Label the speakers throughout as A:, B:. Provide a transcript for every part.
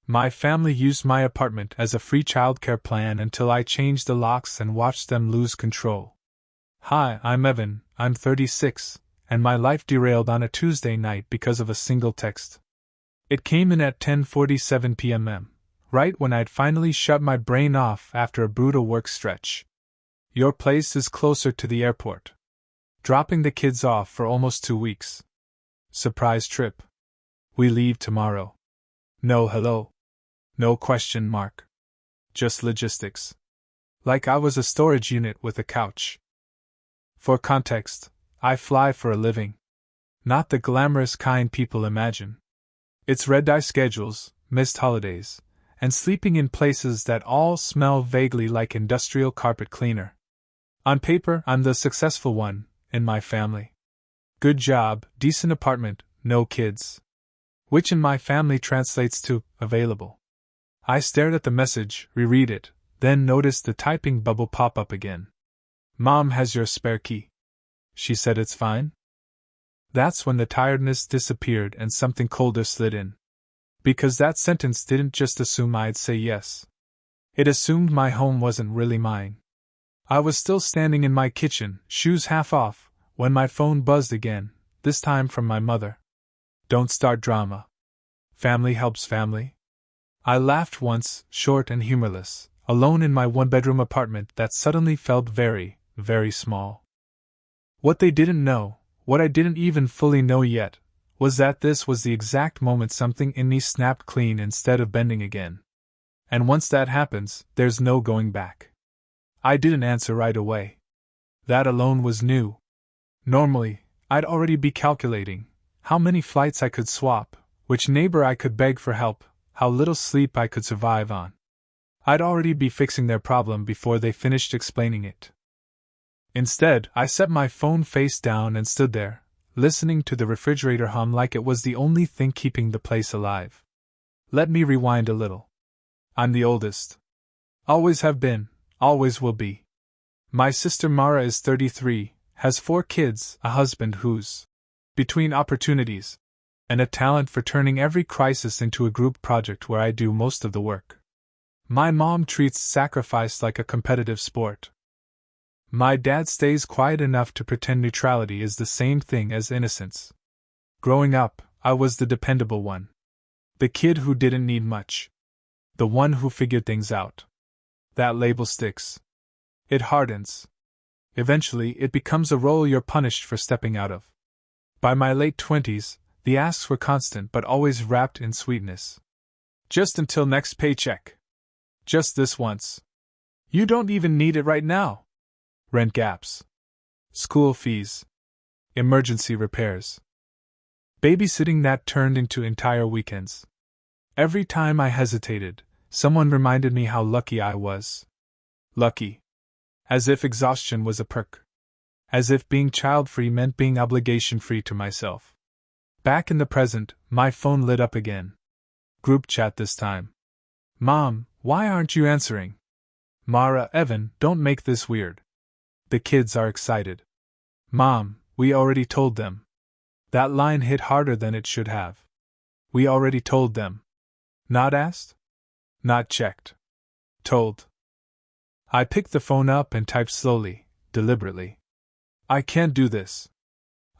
A: My family used my apartment as a free childcare plan until I changed the locks and watched them lose control. Hi, I'm Evan, I'm 36, and my life derailed on a Tuesday night because of a single text. It came in at 10:47 p.m., right when I'd finally shut my brain off after a brutal work stretch. Your place is closer to the airport. Dropping the kids off for almost 2 weeks. Surprise trip. We leave tomorrow. No hello. No question mark. Just logistics. Like I was a storage unit with a couch. For context, I fly for a living. Not the glamorous kind people imagine. It's red-eye schedules, missed holidays, and sleeping in places that all smell vaguely like industrial carpet cleaner. On paper, I'm the successful one in my family. Good job, decent apartment, no kids. Which in my family translates to available. I stared at the message, reread it, then noticed the typing bubble pop up again. Mom has your spare key. She said it's fine? That's when the tiredness disappeared and something colder slid in. Because that sentence didn't just assume I'd say yes. It assumed my home wasn't really mine. I was still standing in my kitchen, shoes half off, when my phone buzzed again, this time from my mother. Don't start drama. Family helps family. I laughed once, short and humorless, alone in my one-bedroom apartment that suddenly felt very, very small. What they didn't know, what I didn't even fully know yet, was that this was the exact moment something in me snapped clean instead of bending again. And once that happens, there's no going back. I didn't answer right away. That alone was new. Normally, I'd already be calculating how many flights I could swap, which neighbor I could beg for help, how little sleep I could survive on. I'd already be fixing their problem before they finished explaining it. Instead, I set my phone face down and stood there, listening to the refrigerator hum like it was the only thing keeping the place alive. Let me rewind a little. I'm the oldest. Always have been, always will be. My sister Mara is 33, has 4 kids, a husband who's between opportunities, and a talent for turning every crisis into a group project where I do most of the work. My mom treats sacrifice like a competitive sport. My dad stays quiet enough to pretend neutrality is the same thing as innocence. Growing up, I was the dependable one. The kid who didn't need much. The one who figured things out. That label sticks. It hardens. Eventually, it becomes a role you're punished for stepping out of. By my late 20s, the asks were constant but always wrapped in sweetness. Just until next paycheck. Just this once. You don't even need it right now. Rent gaps. School fees. Emergency repairs. Babysitting that turned into entire weekends. Every time I hesitated, someone reminded me how lucky I was. Lucky. As if exhaustion was a perk. As if being child-free meant being obligation-free to myself. Back in the present, my phone lit up again. Group chat this time. Mom, why aren't you answering? Mara, Evan, don't make this weird. The kids are excited. Mom, we already told them. That line hit harder than it should have. We already told them. Not asked? Not checked. Told. I picked the phone up and typed slowly, deliberately. I can't do this.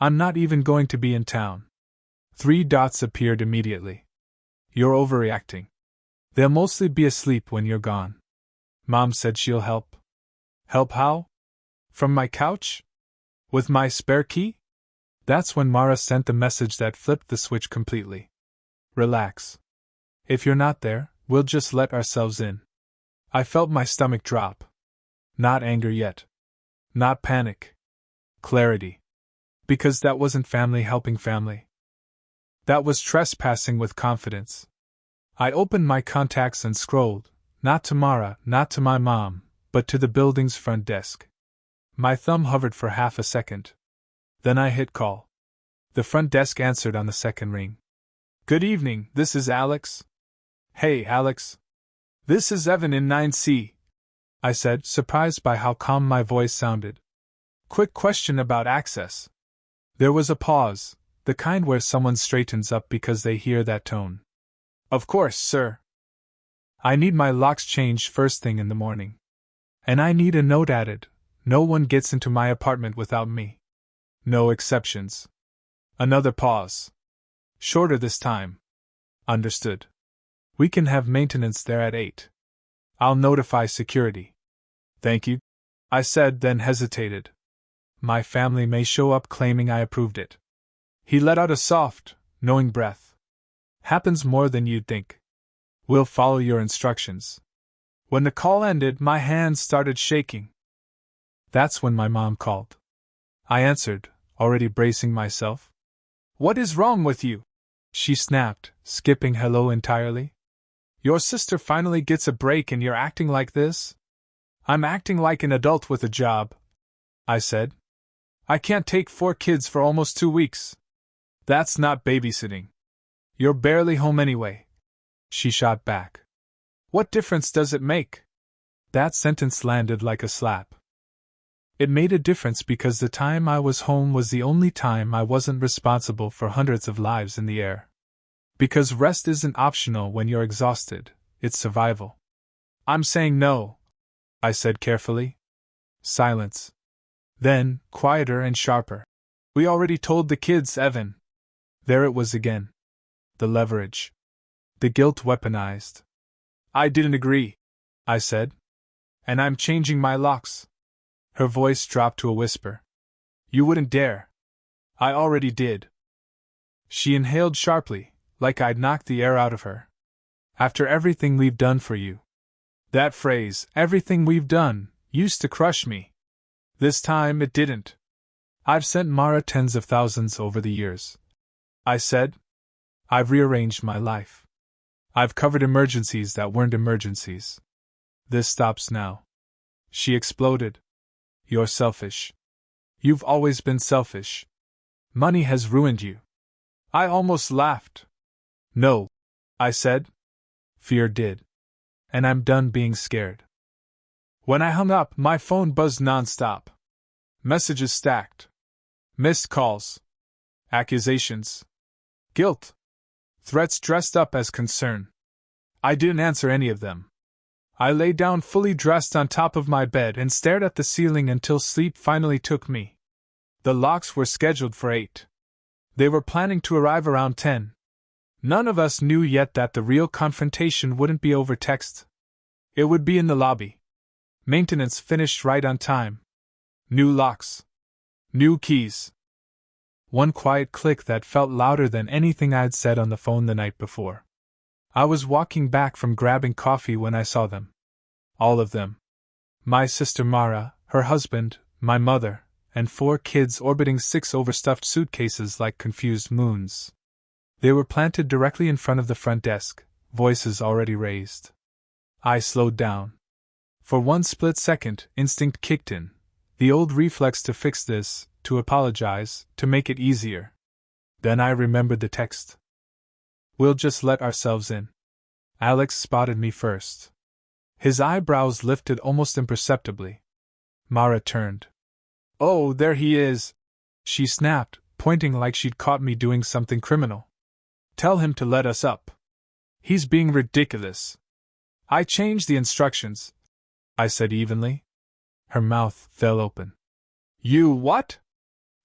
A: I'm not even going to be in town. 3 dots appeared immediately. You're overreacting. They'll mostly be asleep when you're gone. Mom said she'll help. Help how? From my couch? With my spare key? That's when Mara sent the message that flipped the switch completely. Relax. If you're not there, we'll just let ourselves in. I felt my stomach drop. Not anger yet. Not panic. Clarity. Because that wasn't family helping family. That was trespassing with confidence. I opened my contacts and scrolled, not to Mara, not to my mom, but to the building's front desk. My thumb hovered for half a second. Then I hit call. The front desk answered on the second ring. Good evening, this is Alex. Hey, Alex. This is Evan in 9C, I said, surprised by how calm my voice sounded. Quick question about access. There was a pause, the kind where someone straightens up because they hear that tone. Of course, sir. I need my locks changed first thing in the morning. And I need a note added: no one gets into my apartment without me. No exceptions. Another pause. Shorter this time. Understood. We can have maintenance there at 8. I'll notify security. Thank you, I said, then hesitated. My family may show up claiming I approved it. He let out a soft, knowing breath. Happens more than you'd think. We'll follow your instructions. When the call ended, my hands started shaking. That's when my mom called. I answered, already bracing myself. What is wrong with you? She snapped, skipping hello entirely. Your sister finally gets a break and you're acting like this? I'm acting like an adult with a job, I said. I can't take 4 kids for almost 2 weeks. That's not babysitting. You're barely home anyway. She shot back. What difference does it make? That sentence landed like a slap. It made a difference because the time I was home was the only time I wasn't responsible for hundreds of lives in the air. Because rest isn't optional when you're exhausted, it's survival. I'm saying no, I said carefully. Silence. Then, quieter and sharper. We already told the kids, Evan. There it was again. The leverage. The guilt weaponized. I didn't agree, I said. And I'm changing my locks. Her voice dropped to a whisper. You wouldn't dare. I already did. She inhaled sharply, like I'd knocked the air out of her. After everything we've done for you. That phrase, everything we've done, used to crush me. This time it didn't. I've sent Mara tens of thousands over the years, I said. I've rearranged my life. I've covered emergencies that weren't emergencies. This stops now. She exploded. You're selfish. You've always been selfish. Money has ruined you. I almost laughed. No, I said. Fear did. And I'm done being scared. When I hung up, my phone buzzed nonstop. Messages stacked. Missed calls. Accusations. Guilt. Threats dressed up as concern. I didn't answer any of them. I lay down fully dressed on top of my bed and stared at the ceiling until sleep finally took me. The locks were scheduled for 8. They were planning to arrive around 10. None of us knew yet that the real confrontation wouldn't be over text. It would be in the lobby. Maintenance finished right on time. New locks. New keys. One quiet click that felt louder than anything I'd said on the phone the night before. I was walking back from grabbing coffee when I saw them. All of them. My sister Mara, her husband, my mother, and 4 kids orbiting 6 overstuffed suitcases like confused moons. They were planted directly in front of the front desk, voices already raised. I slowed down. For one split second, instinct kicked in, the old reflex to fix this, to apologize, to make it easier. Then I remembered the text. We'll just let ourselves in. Alex spotted me first. His eyebrows lifted almost imperceptibly. Mara turned. Oh, there he is, she snapped, pointing like she'd caught me doing something criminal. Tell him to let us up. He's being ridiculous. I changed the instructions, I said evenly. Her mouth fell open. You what?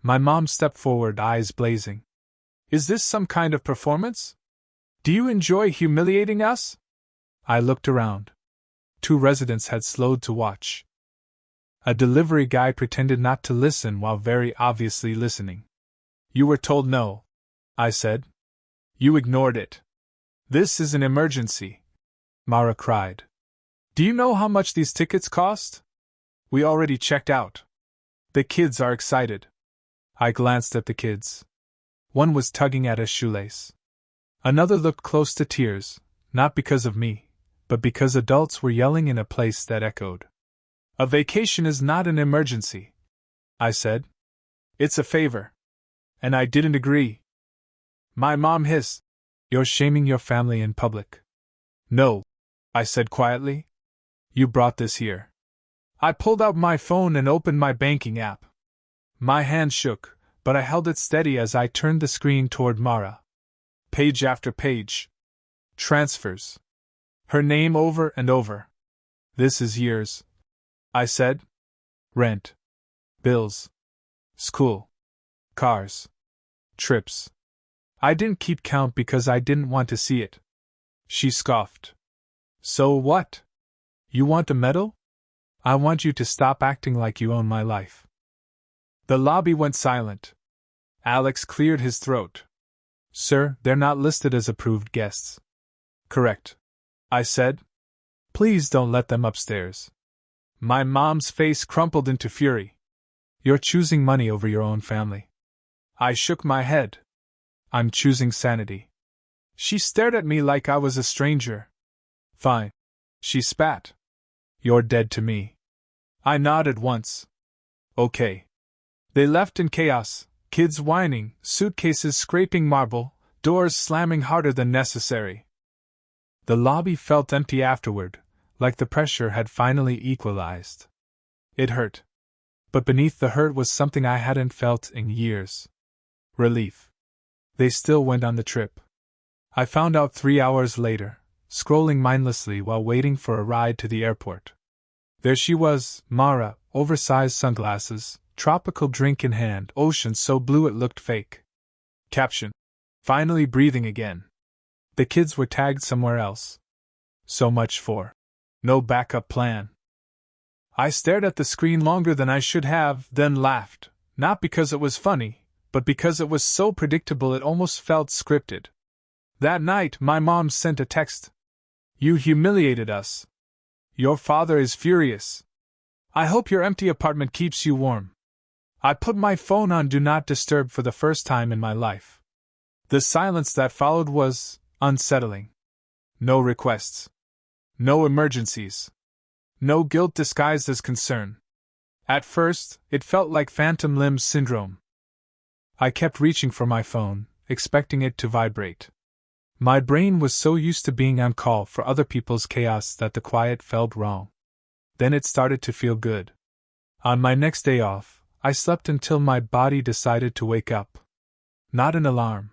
A: My mom stepped forward, eyes blazing. Is this some kind of performance? Do you enjoy humiliating us? I looked around. 2 residents had slowed to watch. A delivery guy pretended not to listen while very obviously listening. You were told no, I said. You ignored it. This is an emergency, Mara cried. Do you know how much these tickets cost? We already checked out. The kids are excited. I glanced at the kids. One was tugging at a shoelace. Another looked close to tears, not because of me, but because adults were yelling in a place that echoed. A vacation is not an emergency, I said. It's a favor. And I didn't agree. My mom hissed. You're shaming your family in public. No, I said quietly. You brought this here. I pulled out my phone and opened my banking app. My hand shook, but I held it steady as I turned the screen toward Mara. Page after page. Transfers. Her name over and over. This is years. I said. Rent. Bills. School. Cars. Trips. I didn't keep count because I didn't want to see it. She scoffed. So what? You want a medal? I want you to stop acting like you own my life. The lobby went silent. Alex cleared his throat. Sir, they're not listed as approved guests. Correct. I said. Please don't let them upstairs. My mom's face crumpled into fury. You're choosing money over your own family. I shook my head. I'm choosing sanity. She stared at me like I was a stranger. Fine. She spat. You're dead to me. I nodded once. Okay. They left in chaos, kids whining, suitcases scraping marble, doors slamming harder than necessary. The lobby felt empty afterward, like the pressure had finally equalized. It hurt. But beneath the hurt was something I hadn't felt in years. Relief. They still went on the trip. I found out 3 hours later, scrolling mindlessly while waiting for a ride to the airport. There she was, Mara, oversized sunglasses, tropical drink in hand, ocean so blue it looked fake. Caption. Finally breathing again. The kids were tagged somewhere else. So much for no backup plan. I stared at the screen longer than I should have, then laughed, not because it was funny, but because it was so predictable it almost felt scripted. That night, my mom sent a text. You humiliated us. Your father is furious. I hope your empty apartment keeps you warm. I put my phone on Do Not Disturb for the first time in my life. The silence that followed was unsettling. No requests. No emergencies. No guilt disguised as concern. At first, it felt like phantom limb syndrome. I kept reaching for my phone, expecting it to vibrate. My brain was so used to being on call for other people's chaos that the quiet felt wrong. Then it started to feel good. On my next day off, I slept until my body decided to wake up. Not an alarm.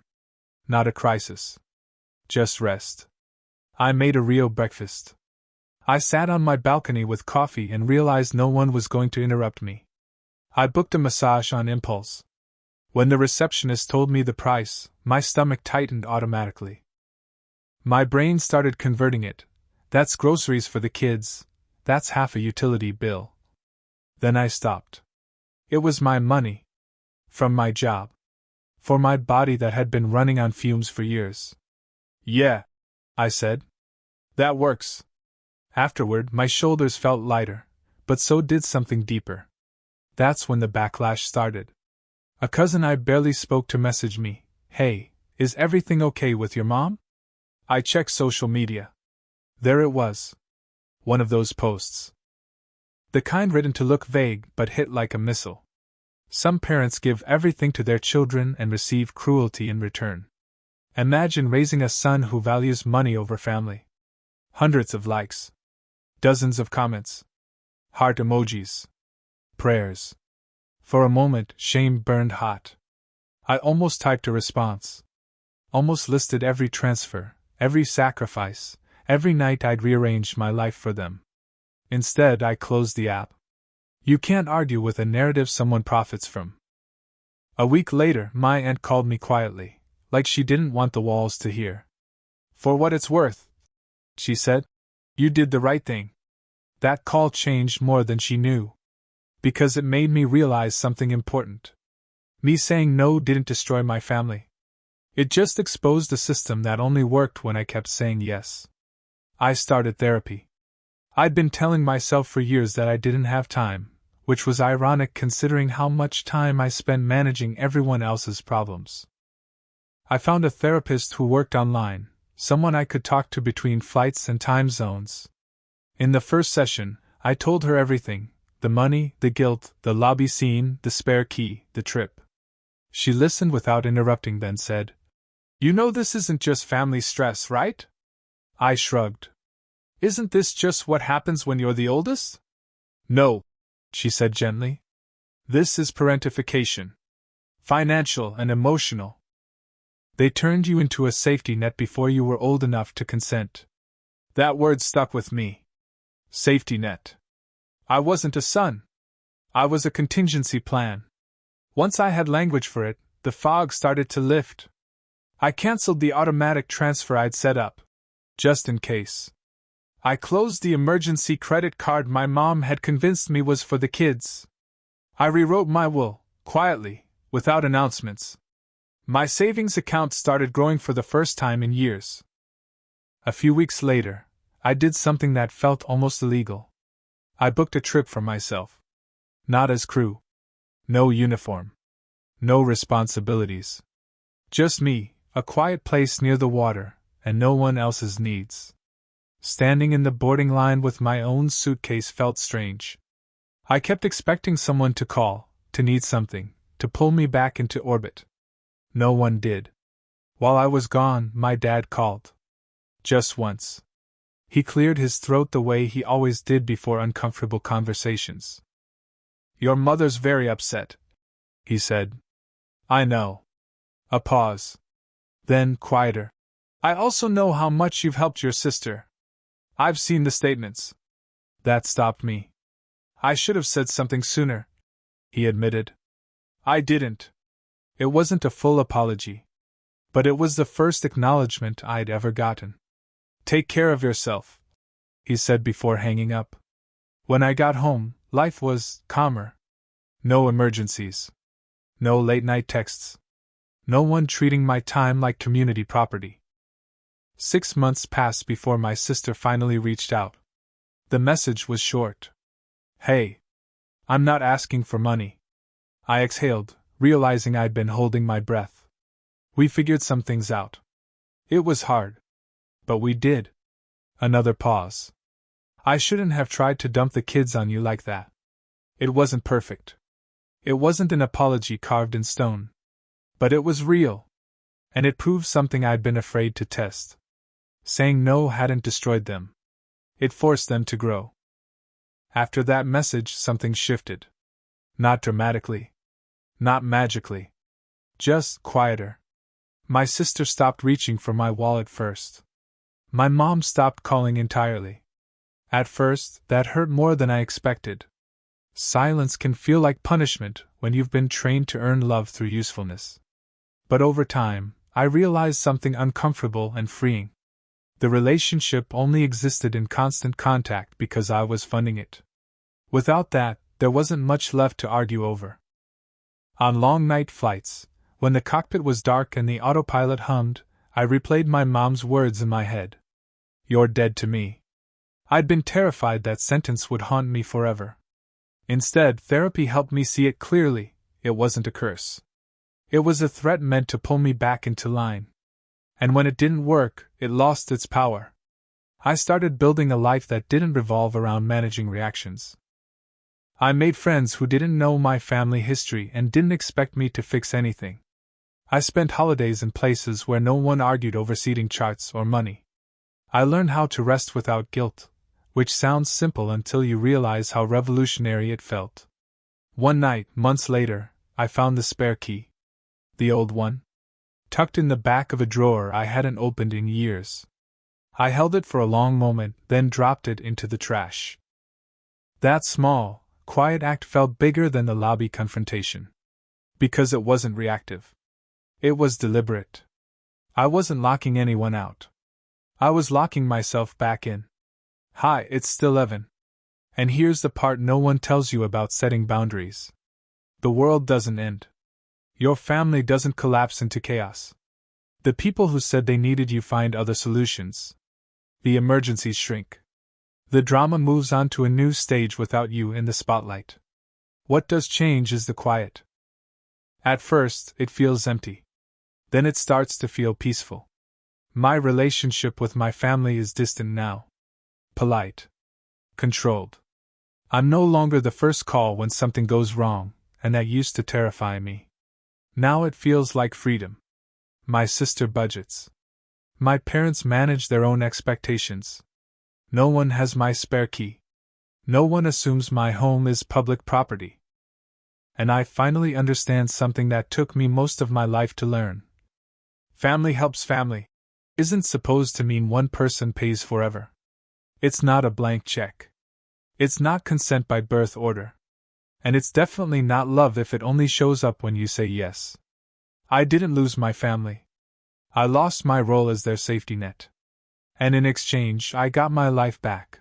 A: Not a crisis. Just rest. I made a real breakfast. I sat on my balcony with coffee and realized no one was going to interrupt me. I booked a massage on impulse. When the receptionist told me the price, my stomach tightened automatically. My brain started converting it. That's groceries for the kids. That's half a utility bill. Then I stopped. It was my money. From my job. For my body that had been running on fumes for years. Yeah, I said. That works. Afterward, my shoulders felt lighter, but so did something deeper. That's when the backlash started. A cousin I barely spoke to messaged me, "Hey, is everything okay with your mom?" I checked social media. There it was. One of those posts. The kind written to look vague but hit like a missile. Some parents give everything to their children and receive cruelty in return. Imagine raising a son who values money over family. Hundreds of likes. Dozens of comments. Heart emojis. Prayers. For a moment, shame burned hot. I almost typed a response. Almost listed every transfer, every sacrifice, every night I'd rearranged my life for them. Instead, I closed the app. You can't argue with a narrative someone profits from. A week later, my aunt called me quietly, like she didn't want the walls to hear. "For what it's worth," she said, "you did the right thing." That call changed more than she knew. Because it made me realize something important. Me saying no didn't destroy my family. It just exposed a system that only worked when I kept saying yes. I started therapy. I'd been telling myself for years that I didn't have time, which was ironic considering how much time I spent managing everyone else's problems. I found a therapist who worked online, someone I could talk to between flights and time zones. In the first session, I told her everything: the money, the guilt, the lobby scene, the spare key, the trip. She listened without interrupting, then said, "You know this isn't just family stress, right?" I shrugged. "Isn't this just what happens when you're the oldest?" "No," she said gently. "This is parentification. Financial and emotional. They turned you into a safety net before you were old enough to consent. That word stuck with me. Safety net. I wasn't a son. I was a contingency plan. Once I had language for it, the fog started to lift. I canceled the automatic transfer I'd set up, just in case. I closed the emergency credit card my mom had convinced me was for the kids. I rewrote my will, quietly, without announcements. My savings account started growing for the first time in years. A few weeks later, I did something that felt almost illegal. I booked a trip for myself. Not as crew. No uniform. No responsibilities. Just me, a quiet place near the water, and no one else's needs. Standing in the boarding line with my own suitcase felt strange. I kept expecting someone to call, to need something, to pull me back into orbit. No one did. While I was gone, my dad called. Just once. He cleared his throat the way he always did before uncomfortable conversations. "Your mother's very upset," he said. "I know." A pause. Then, quieter. "I also know how much you've helped your sister. I've seen the statements." That stopped me. "I should have said something sooner," he admitted. "I didn't." It wasn't a full apology. But it was the first acknowledgement I'd ever gotten. "Take care of yourself," he said before hanging up. When I got home, life was calmer. No emergencies. No late-night texts. No one treating my time like community property. 6 months passed before my sister finally reached out. The message was short. "Hey. I'm not asking for money." I exhaled, realizing I'd been holding my breath. "We figured some things out. It was hard. But we did." Another pause. "I shouldn't have tried to dump the kids on you like that. It wasn't perfect. It wasn't an apology carved in stone. But it was real. And it proved something I'd been afraid to test. Saying no hadn't destroyed them. It forced them to grow." After that message, something shifted. Not dramatically. Not magically. Just quieter. My sister stopped reaching for my wallet first. My mom stopped calling entirely. At first, that hurt more than I expected. Silence can feel like punishment when you've been trained to earn love through usefulness. But over time, I realized something uncomfortable and freeing. The relationship only existed in constant contact because I was funding it. Without that, there wasn't much left to argue over. On long night flights, when the cockpit was dark and the autopilot hummed, I replayed my mom's words in my head. "You're dead to me." I'd been terrified that sentence would haunt me forever. Instead, therapy helped me see it clearly. It wasn't a curse. It was a threat meant to pull me back into line. And when it didn't work, it lost its power. I started building a life that didn't revolve around managing reactions. I made friends who didn't know my family history and didn't expect me to fix anything. I spent holidays in places where no one argued over seating charts or money. I learned how to rest without guilt, which sounds simple until you realize how revolutionary it felt. One night, months later, I found the spare key. The old one. Tucked in the back of a drawer I hadn't opened in years. I held it for a long moment, then dropped it into the trash. That small, quiet act felt bigger than the lobby confrontation. Because it wasn't reactive. It was deliberate. I wasn't locking anyone out. I was locking myself back in. "Hi, it's still Evan. And here's the part no one tells you about setting boundaries. The world doesn't end. Your family doesn't collapse into chaos. The people who said they needed you find other solutions. The emergencies shrink. The drama moves on to a new stage without you in the spotlight. What does change is the quiet. At first, it feels empty. Then it starts to feel peaceful. My relationship with my family is distant now. Polite. Controlled. I'm no longer the first call when something goes wrong, and that used to terrify me. Now it feels like freedom. My sister budgets. My parents manage their own expectations. No one has my spare key. No one assumes my home is public property. And I finally understand something that took me most of my life to learn. Family helps family isn't supposed to mean one person pays forever. It's not a blank check. It's not consent by birth order. And it's definitely not love if it only shows up when you say yes. I didn't lose my family. I lost my role as their safety net. And in exchange, I got my life back.